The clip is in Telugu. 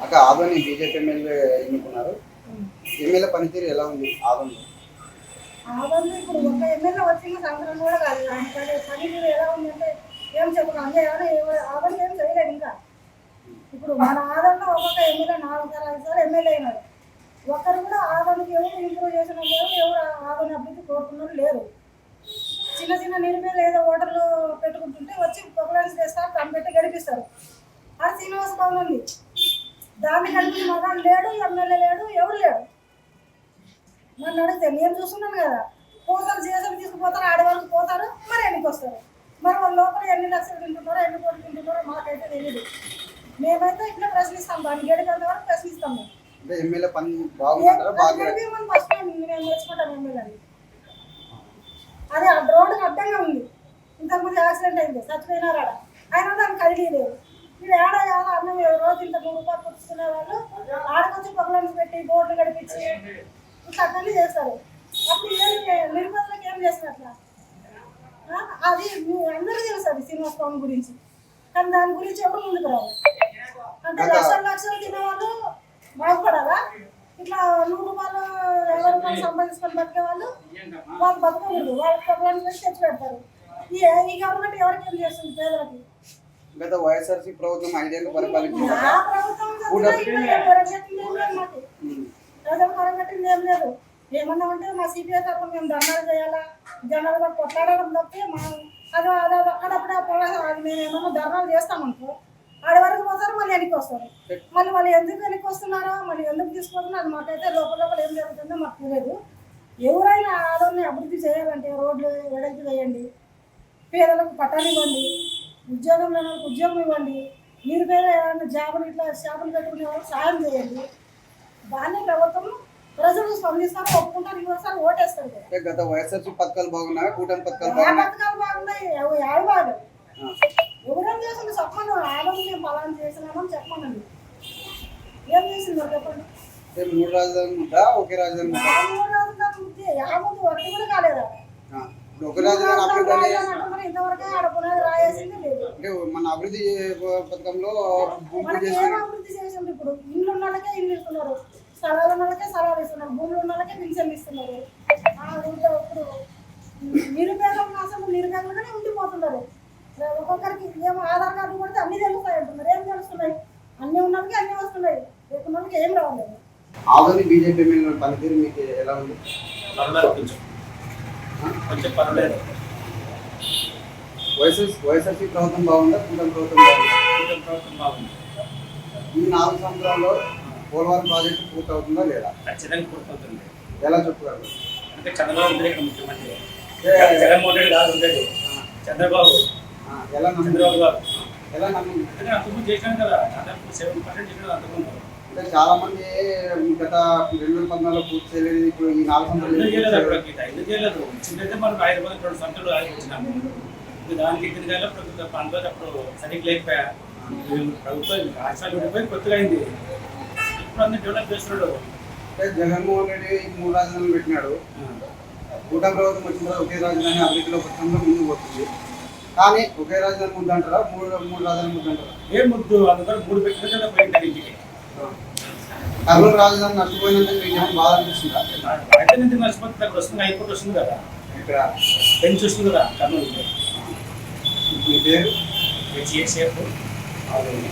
అక్క ఆదోని బీజేపీ ఎమ్మెల్యే ఎన్నుకున్నారు. ఎమ్మెల్యే పనితీరు ఎలా ఉంది ఆదోని? ఆదోని ఇప్పుడు ఒక ఎమ్మెల్యే వచ్చిన సంవత్సరం కూడా కాదు. ఆయన పనితీరు ఎలా ఉందంటే ఏం చెప్పను. అంటే ఆదోని ఏం చేయలేదు ఇంకా. ఇప్పుడు మన ఆదోనిలో ఒక్కొక్క ఎమ్మెల్యే 4 సార్లు 5 సార్లు ఎమ్మెల్యే అయినారు. ఒక్కరు కూడా ఆదోనికి ఎవరు ఇంప్రూవ్ చేసిన లేరు, ఎవరు ఆదోని అభివృద్ధి కోరుకున్నారు లేరు. చిన్న చిన్న నిరుపేదలు ఏదో ఓటర్లు పెట్టుకుంటుంటే వచ్చి పొగలాన్స్ చేస్తారు, దాన్ని పెట్టి గడిపిస్తారు. అది శ్రీనివాస భవన్ ఉంది, దాన్ని గడిపి మగాడు లేడు, ఎమ్మెల్యే లేడు, ఎవరు లేడు. నన్ను అడిగితే నేను చూస్తున్నాను కదా, పోతారు జీఎస్ఎం తీసుకుపోతారు, ఆడి వరకు పోతారు, మరి ఎన్నికి వస్తారు. మరి వాళ్ళ లోపల ఎన్ని లక్షలు తింటున్నారో ఎన్ని కోట్లు తింటున్నారో మాకైతే తెలియదు. మేమైతే ఇట్లా ప్రశ్నిస్తాం, దాన్ని గడిపేంత వరకు ప్రశ్నిస్తాము. ఎమ్మెల్యే పని బాగుంటారా? ఫస్ట్ మేము నేర్చుకుంటాం ఎమ్మెల్యేని. అదే రోడ్డుకి అడ్డంగా ఉంది, ఇంతకుముందు యాక్సిడెంట్ అయింది, చచ్చిపోయినారు ఆడ, అయినా దానికి కదిలేదు. మీరు ఏడాది అన్నం రోజు ఇంత 3 రూపాయలు పుచ్చుకునే వాళ్ళు ఆడకొచ్చి పొగలను పెట్టి బోర్డులు గడిపించి ఇట్లా అన్నీ చేస్తారు. అప్పుడు నిరుపేదలకు ఏం చేస్తారు అట్లా? అది అందరూ తెలుసు అది శ్రీనివాస భవన్ గురించి, కానీ దాని గురించి ఎవరు ముందుకు రావు. అంటే లక్షలు తినేవాళ్ళు బాగుపడాలా? ఇట్లా 100 రూపాయలు 50 రూపాయలు సంపాదించుకొని బతికే వాళ్ళు బతకకూడదు. వాళ్ళకి పొగలను పెట్టి తెచ్చి పెడతారు. ఈ గవర్నమెంట్ ఎవరికి ఏం చేస్తుంది పేదలకి? గత వైఎస్ఆర్సీ ప్రభుత్వం 5 ఏళ్ళు పరిపాలించింది. ప్రజలు పొరగట్టింది ఏం లేదు. ఏమన్నా ఉంటే మా సిపిఐ తరఫున మేము ధర్నాలు చేయాలా, జనాలుగా కొట్లాడడం తప్పి మనం అది అక్కడప్పుడే అది మేము ఏమన్నా ధర్నాలు చేస్తామనుకో, ఆడి వరకు పోతారు, మళ్ళీ వెనక్కి వస్తారు. మళ్ళీ వాళ్ళు ఎందుకు వెనక్కి వస్తున్నారో, మళ్ళీ ఎందుకు తీసుకుంటున్నారో అది మాకైతే లోపల ఏం జరుగుతుందో మాకు తెలియదు. ఎవరైనా ఆదోని అభివృద్ధి చేయాలంటే రోడ్లు వెడల్పు చేయండి, పేదలకు పట్టాలు ఇవ్వండి, ఉద్యోగం లేని వాళ్ళకి ఉద్యోగం ఇవ్వండి, నిరుపేద ఏమైనా జాబులు ఇట్లా షాపులు పెట్టుకునే వాళ్ళకి సాయం చేయండి. దాన్ని ప్రభుత్వం ప్రజలు స్పందిస్తారు, ఒప్పుకుంటారు, ఇంకోసారి ఓటేస్తారు. గత వైఎస్ఆర్సీ పథకాలు బాగున్నాయి, కూటమి పథకాలు బాగున్నాయి, అవి బాగా ఎవరేం చేసింది చెప్పండి. ఆలోచన మేము పలానా చేసినామని చెప్పమనండి. ఏం చేసిందో చెప్పండి. 3 రాజధానులు ఉందా? ఒకే రాజధాని ముందు ఒకటి కూడా కాలేదా? ఒక రాజధాని ఇంతవరకే ఆడ పునాది రాయేసింది లేదు. అంటే మన అభివృద్ధి పథకంలో అభివృద్ధి చేసింది. ఇప్పుడు ఇల్లు ఉన్న వాళ్ళకే ఇల్లు ఇస్తున్నారు, స్థలాలు ఉన్న వాళ్ళకే స్థలాలు ఇస్తున్నారు, భూములు ఉన్న వాళ్ళకే పింఛన్లు ఇస్తున్నారు. ఇప్పుడు నిరుపేదలు అసలు నిరుపేదలుగానే ఉండిపోతున్నారు. ఒక్కొక్కరికి ఏమో ఆధార్ కార్డు కొడితే అన్ని తెలుస్తాయి అంటున్నారు. ఏం తెలుస్తున్నాయి? అన్ని ఉన్నకి అన్ని వస్తున్నాయి, లేకున్న వాళ్ళకి ఏం రావలేదు. ఆదోని బీజేపీ ఎమ్మెల్యే పనితీరు మీకు ఎలా ఉంది? కొంచెం పర్వాలేదు. వైఎస్ఆర్సీ ప్రభుత్వం బాగుందా? కూటమి ప్రభుత్వం బాగుంది. ఈ 4 సంవత్సరాల్లో పోలవరం ప్రాజెక్టు పూర్తవుతుందా లేదా? ఖచ్చితంగా పూర్తవుతుంది. ఎలా చెప్పగలరు? అంటే చంద్రబాబు ముఖ్యమంత్రి, జగన్మోహన్ రెడ్డి కాదు ఉండేది చంద్రబాబు. చంద్రబాబు గారు ఎలా నమ్మింది? అంతకుముందు చేసినాను కదా, 7% చేసినాడు అంతకుముందు. అంటే చాలా మంది గత 2014లో పూర్తి చేయలేదు, ఇప్పుడు ఈ 4 సంవత్సరాలు ఎందుకు చేయలేదు? ఇచ్చినైతే మనకు 5 రూపాయలు 2 సంవత్సరాలు ఇచ్చినాము. దానికి ఇచ్చింది కానీ ప్రభుత్వం పనులు అప్పుడు సరిగ్గా లేకపోయా. ప్రభుత్వం రాష్ట్రాలు విడిపోయి కొత్తగా అయింది, ఇప్పుడు అన్ని డెవలప్ చేస్తున్నాడు. అంటే జగన్మోహన్ రెడ్డి 3 రాజధానులు పెట్టినాడు. కూటమి ప్రభుత్వం వచ్చిన తర్వాత ఒకే రాజధాని అభివృద్ధిలో పథకంలో ముందుకు పోతుంది. కానీ ఒకే రాజధాని ముద్దు అంటారా, 3 రాజధాని ముద్దు అంటారా? ఏం ముద్దు? అందుకని 3 పెట్టిన పోయింది ఇంటికి. కర్నూలు రాజధాని నష్టపోయినందుకు మీకు ఏమైనా బాధ అనిపిస్తుందా? అయితే నుంచి నష్టపోతుంది. అక్కడ వస్తుంది, హైకోర్టు వస్తుంది కదా, ఇక్కడ బెంచ్ వస్తుంది కదా కర్నూలు. మీ పేరు? హెచ్ఏసేపు ఆదోని.